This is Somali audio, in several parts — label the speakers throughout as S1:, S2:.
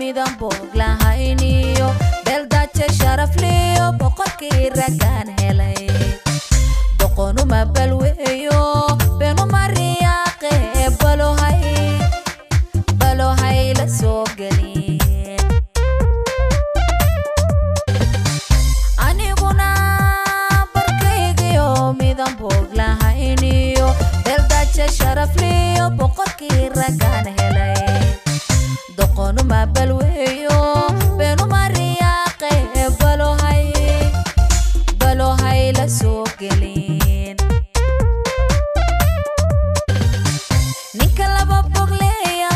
S1: midaan boog lahayniyo beeldaaje sharaf liyo boqorkii ragaan helay doqonuma balweeyo beenuma riyaaqe balohay la soo gelin aniguna barkaygiyo midaan boog lahayniyo beeldaaje sharaf liyo boqorkii ragaan helay doqonuma balweeyo beenuma riyaaqe balohay la soo gelin ninka laba bogleeya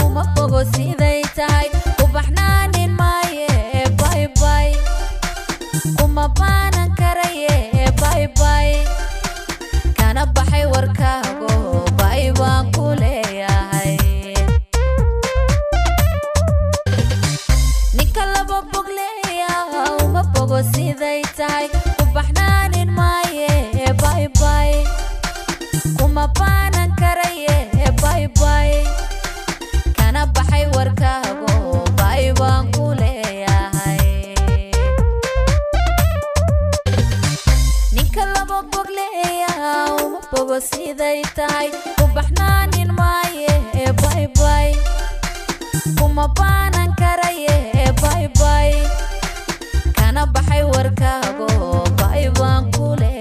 S1: uma bogo siday tahay u baxnaanin maaye bye bye kuma baanan karaye bye bye kana baxay warkaago bye baan ku leeyahay siday tahay u baxnaanin maaye bye bye kuma baanan karaye bye bye kana baxay warkaago bye baan ku leeyahay ninka laba bogleeya uma bogo siday tahay u baxnaanin maaye bye bye kuma baanan karaye bye bye kana baxay warkaago bye baan ku leeyahay